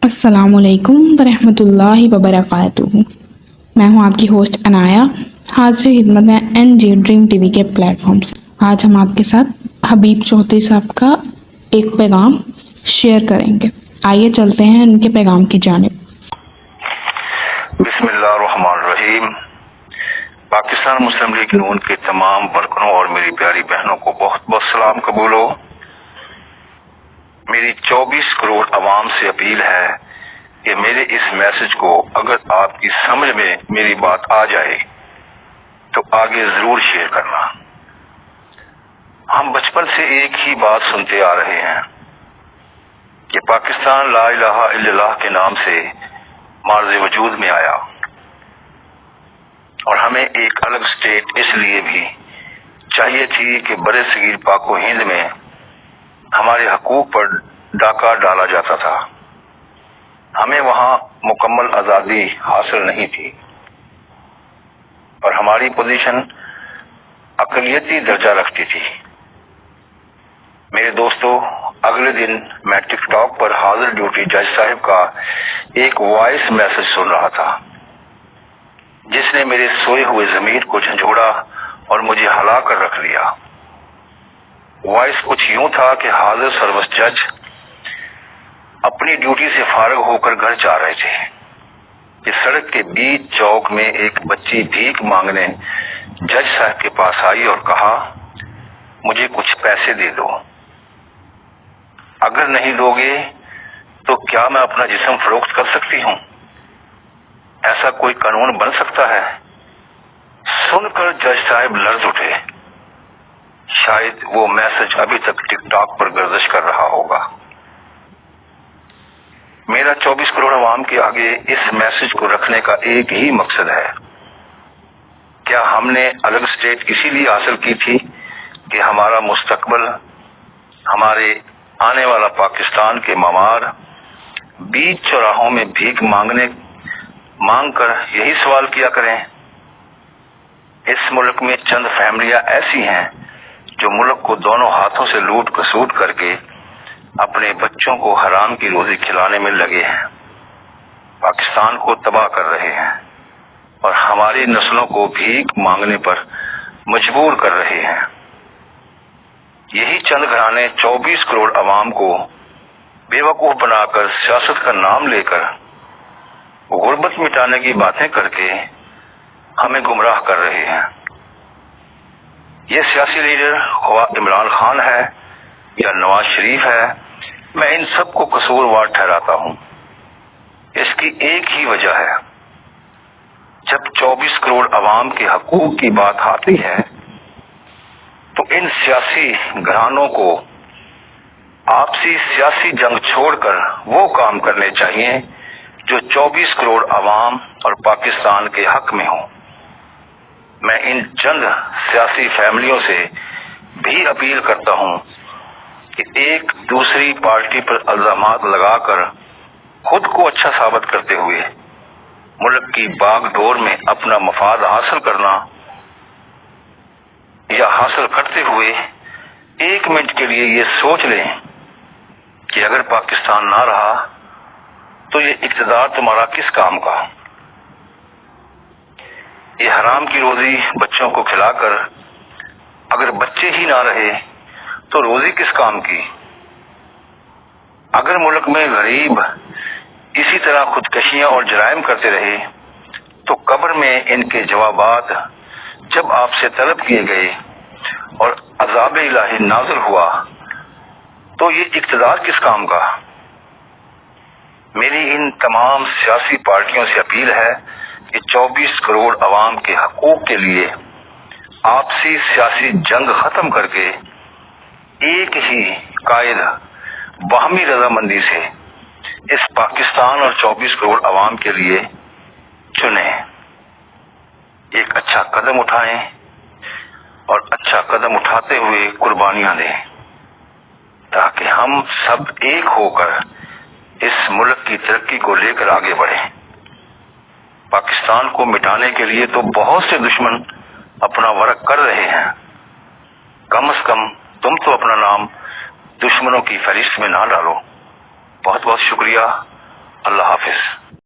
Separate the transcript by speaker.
Speaker 1: अस्सलाम वालेकुम वरहमतुल्लाहि वबरकातुहू। मैं हूं आपकी होस्ट अनाया, हाजिर खिदमत है NG ड्रीम टीवी के प्लेटफॉर्म से। आज हम आपके साथ हबीब चौधरी साहब का एक पैगाम शेयर करेंगे। आइए चलते हैं उनके पैगाम की जानिब।
Speaker 2: बिस्मिल्लाहिर्रहमानिर्रहीम। पाकिस्तान मुस्लिम लीग नून के तमाम वर्करों और मेरी प्यारी बहनों को बहुत बहुत सलाम कबूल हो। मेरी 24 करोड़ आवाम से अपील है कि मेरे इस मैसेज को अगर आपकी समझ में मेरी बात आ जाए तो आगे जरूर शेयर करना। हम बचपन से एक ही बात सुनते आ रहे हैं कि पाकिस्तान ला इलाहा इल्लल्लाह के नाम से मार्ज़ वजूद में आया और हमें एक अलग स्टेट इसलिए भी चाहिए थी कि बड़े सगीर पाक व हिंद में हमारे हकूक पर डाका डाला जाता था। हमें वहां मुकम्मल आजादी हासिल नहीं थी और हमारी पोजीशन अकलियती दर्जा रखती थी। मेरे दोस्तों, अगले दिन मैं टिकटॉक पर हाजिर ड्यूटी जज साहब का एक वॉइस मैसेज सुन रहा था जिसने मेरे सोए हुए ज़मीर को झंझोड़ा और मुझे हिला कर रख लिया। वॉइस कुछ यूं था कि हाजिर सर्विस जज अपनी ड्यूटी से फारिग होकर घर जा रहे थे कि सड़क के बीच चौक में एक बच्ची भीख मांगने जज साहब के पास आई और कहा, मुझे कुछ पैसे दे दो, अगर नहीं दोगे तो क्या मैं अपना जिस्म फरोख्त कर सकती हूँ? ऐसा कोई कानून बन सकता है? सुनकर जज साहब लर्ज उठे। शायद वो मैसेज अभी तक टिकटॉक पर गर्दिश कर रहा होगा। मेरा 24 करोड़ अवाम के आगे इस मैसेज को रखने का एक ही मकसद है। क्या हमने अलग स्टेट इसीलिए हासिल की थी कि हमारा मुस्तकबल, हमारे आने वाला पाकिस्तान के ममार बीच चौराहों में भीख मांग कर यही सवाल किया करें? इस मुल्क में चंद फैमिलियां ऐसी हैं जो मुल्क को दोनों हाथों से लूट खसूट करके अपने बच्चों को हराम की रोजी खिलाने में लगे हैं, पाकिस्तान को तबाह कर रहे हैं और हमारी नस्लों को भीख मांगने पर मजबूर कर रहे हैं। यही चंद घराने 24 करोड़ अवाम को बेवकूफ बनाकर सियासत का नाम लेकर गुर्बत मिटाने की बातें करके हमें गुमराह कर रहे हैं। ये सियासी लीडर हुआ इमरान खान है या नवाज शरीफ है, मैं इन सब को कसूरवार ठहराता हूँ। इसकी एक ही वजह है, जब 24 करोड़ अवाम के हकूक की बात आती है तो इन सियासी घरानों को आपसी सियासी जंग छोड़कर वो काम करने चाहिए जो 24 करोड़ अवाम और पाकिस्तान के हक में हो। मैं इन चंद सियासी फैमिलियों से भी अपील करता हूं कि एक दूसरी पार्टी पर इल्जामात लगाकर खुद को अच्छा साबित करते हुए मुल्क की बागडोर में अपना मफाद हासिल करना या हासिल करते हुए एक मिनट के लिए ये सोच लें कि अगर पाकिस्तान ना रहा तो ये इक़्तिदार तुम्हारा किस काम का? ये हराम की रोजी बच्चों को खिलाकर अगर बच्चे ही ना रहे तो रोजी किस काम की? अगर मुल्क में गरीब इसी तरह खुदकशियां और जराइम करते रहे तो कब्र में इनके जवाबात जब आपसे तलब किए गए और अज़ाब इलाही नाज़िल हुआ तो ये इक़्तिदार किस काम का? मेरी इन तमाम सियासी पार्टियों से अपील है कि 24 करोड़ अवाम के हकूक के लिए आपसी सियासी जंग खत्म करके एक ही कायद बाहमी रजामंदी से इस पाकिस्तान और 24 करोड़ अवाम के लिए चुने, एक अच्छा कदम उठाएं और अच्छा कदम उठाते हुए कुर्बानियां दें ताकि हम सब एक होकर इस मुल्क की तरक्की को लेकर आगे बढ़ें। पाकिस्तान को मिटाने के लिए तो बहुत से दुश्मन अपना वर्क कर रहे हैं, कम से कम तुम तो अपना नाम दुश्मनों की फहरिस्त में ना डालो। बहुत बहुत शुक्रिया। اللہ حافظ.